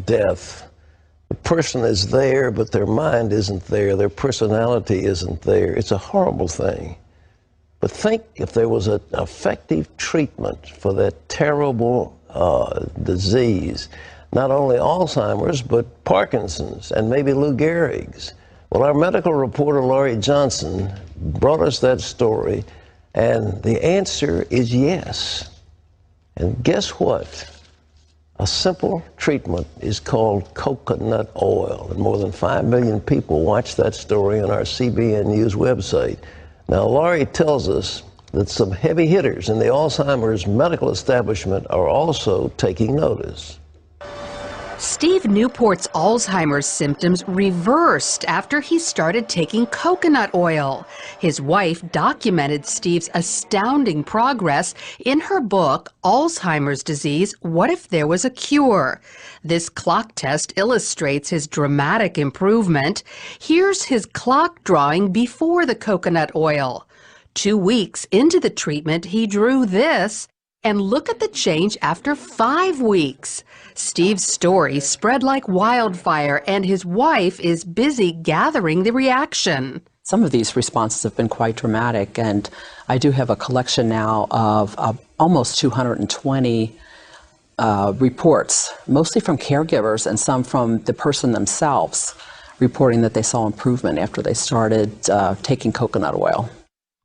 death, the person is there, but their mind isn't there, their personality isn't there. It's a horrible thing. But think if there was an effective treatment for that terrible disease, not only Alzheimer's, but Parkinson's and maybe Lou Gehrig's. Well, our medical reporter, Laurie Johnson, brought us that story, and the answer is yes. And guess what? A simple treatment is called coconut oil, and more than 5 million people watched that story on our CBN News website. Now, Laurie tells us that some heavy hitters in the Alzheimer's medical establishment are also taking notice. Steve Newport's Alzheimer's symptoms reversed after he started taking coconut oil. His wife documented Steve's astounding progress in her book, Alzheimer's Disease, What If There Was a Cure? This clock test illustrates his dramatic improvement. Here's his clock drawing before the coconut oil. 2 weeks into the treatment, he drew this. And look at the change after 5 weeks. Steve's story spread like wildfire, and his wife is busy gathering the reaction. Some of these responses have been quite dramatic, and I do have a collection now of almost 220 reports, mostly from caregivers and some from the person themselves, reporting that they saw improvement after they started taking coconut oil.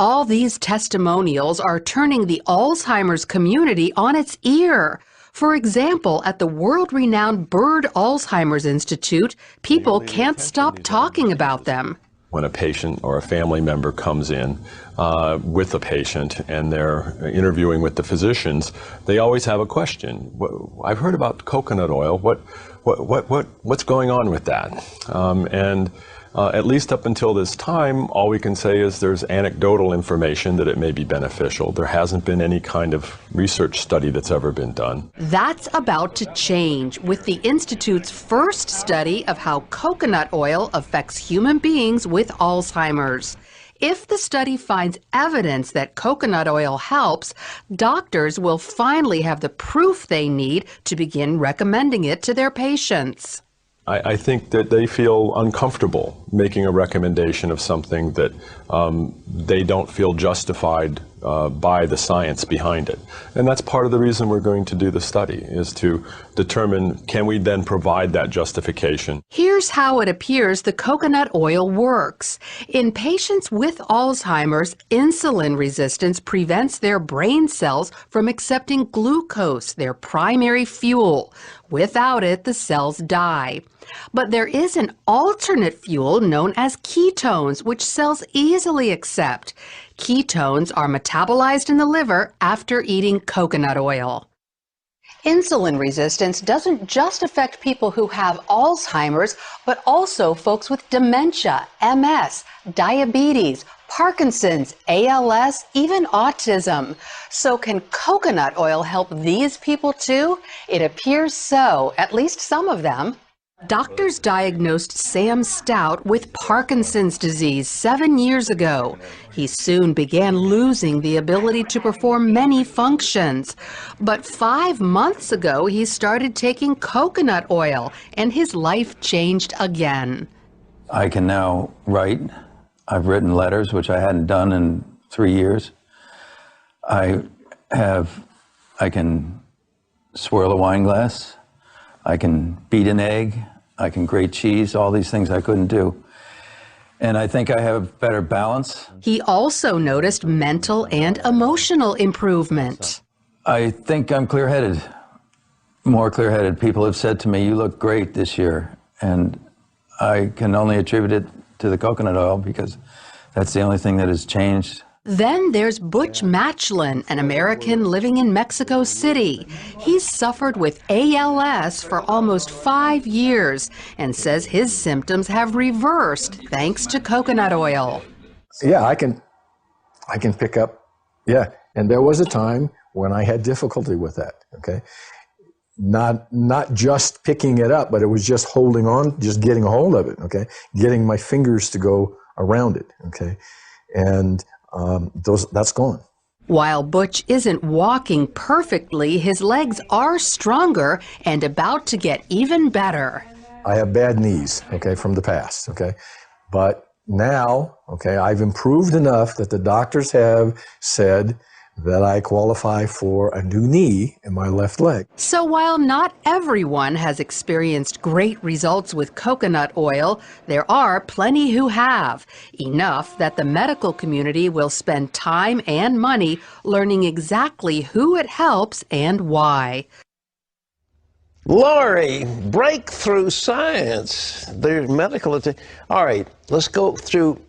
All these testimonials are turning the Alzheimer's community on its ear. For example, at the world-renowned Bird Alzheimer's Institute, people can't stop talking about them. When a patient or a family member comes in with a patient and they're interviewing with the physicians, they always have a question. I've heard about coconut oil. What's going on with that? At least up until this time, all we can say is there's anecdotal information that it may be beneficial. There hasn't been any kind of research study that's ever been done. That's about to change with the Institute's first study of how coconut oil affects human beings with Alzheimer's. If the study finds evidence that coconut oil helps, doctors will finally have the proof they need to begin recommending it to their patients. I think that they feel uncomfortable making a recommendation of something that they don't feel justified by the science behind it. And that's part of the reason we're going to do the study, is to determine, can we then provide that justification? Here's how it appears the coconut oil works. In patients with Alzheimer's, insulin resistance prevents their brain cells from accepting glucose, their primary fuel. Without it, the cells die. But there is an alternate fuel known as ketones, which cells easily accept. Ketones are metabolized in the liver after eating coconut oil. Insulin resistance doesn't just affect people who have Alzheimer's, but also folks with dementia, MS, diabetes, Parkinson's, ALS, even autism. So can coconut oil help these people too? It appears so, at least some of them. Doctors diagnosed Sam Stout with Parkinson's disease 7 years ago. He soon began losing the ability to perform many functions. But 5 months ago, he started taking coconut oil, and his life changed again. I can now write. I've written letters, which I hadn't done in 3 years. I can swirl a wine glass. I can beat an egg, I can grate cheese, all these things I couldn't do. And I think I have better balance. He also noticed mental and emotional improvement. I think I'm clear-headed, more clear-headed. People have said to me, you look great this year. And I can only attribute it to the coconut oil because that's the only thing that has changed. Then there's Butch Matchlin, an American living in Mexico City. He's suffered with ALS for almost 5 years and says his symptoms have reversed thanks to coconut oil. Yeah, I can pick up, yeah. And there was a time when I had difficulty with that, okay? Not just picking it up, but it was just holding on, just getting a hold of it, okay? Getting my fingers to go around it, okay? And that's gone. While Butch isn't walking perfectly, his legs are stronger and about to get even better. I have bad knees, okay, from the past, okay? But now, okay, I've improved enough that the doctors have said that I qualify for a new knee in my left leg. So while not everyone has experienced great results with coconut oil, there are plenty who have. Enough that the medical community will spend time and money learning exactly who it helps and why. Lori, breakthrough science. There's medical. All right, let's go through.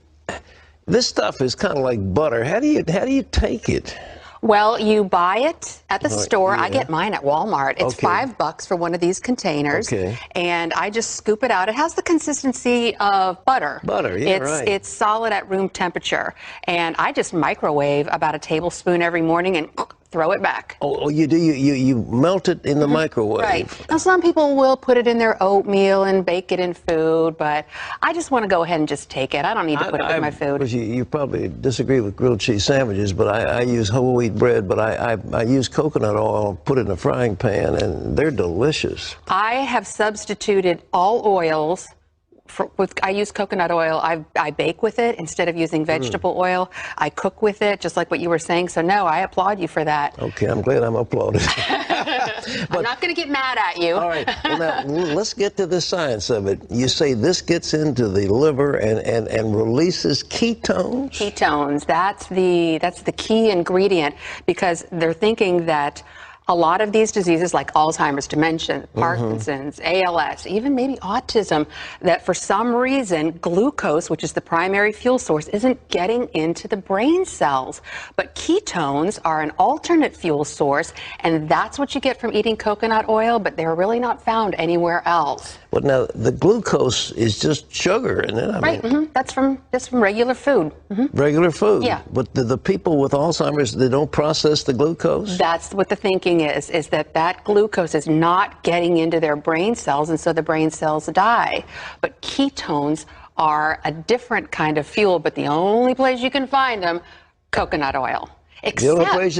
This stuff is kind of like butter. How do you take it? Well, you buy it at the store. Yeah. I get mine at Walmart. It's $5 for one of these containers. Okay. And I just scoop it out. It has the consistency of butter. Butter, yeah, right. It's solid at room temperature. And I just microwave about a tablespoon every morning and throw it back. Oh, you do? You melt it in the microwave? Right. Now, some people will put it in their oatmeal and bake it in food, but I just want to go ahead and just take it. I don't need to put it with my food. You probably disagree with grilled cheese sandwiches, but I use whole wheat bread, but I use coconut oil, put it in a frying pan, and they're delicious. I have substituted all oils. I use coconut oil. I bake with it instead of using vegetable oil. I cook with it, just like what you were saying. So, no, I applaud you for that. Okay, I'm glad I'm applauded. I'm not going to get mad at you. All right, well, now, let's get to the science of it. You say this gets into the liver and releases ketones? Ketones, that's the key ingredient, because they're thinking that a lot of these diseases like Alzheimer's, dementia, Parkinson's, ALS, even maybe autism, that for some reason glucose, which is the primary fuel source, isn't getting into the brain cells. But ketones are an alternate fuel source, and that's what you get from eating coconut oil, but they're really not found anywhere else. But now the glucose is just sugar, isn't it? I mean, that's from regular food. Regular food? Yeah. But the people with Alzheimer's, they don't process the glucose? That's what the thinking is that glucose is not getting into their brain cells, and so the brain cells die. But ketones are a different kind of fuel, but the only place you can find them, coconut oil. The only place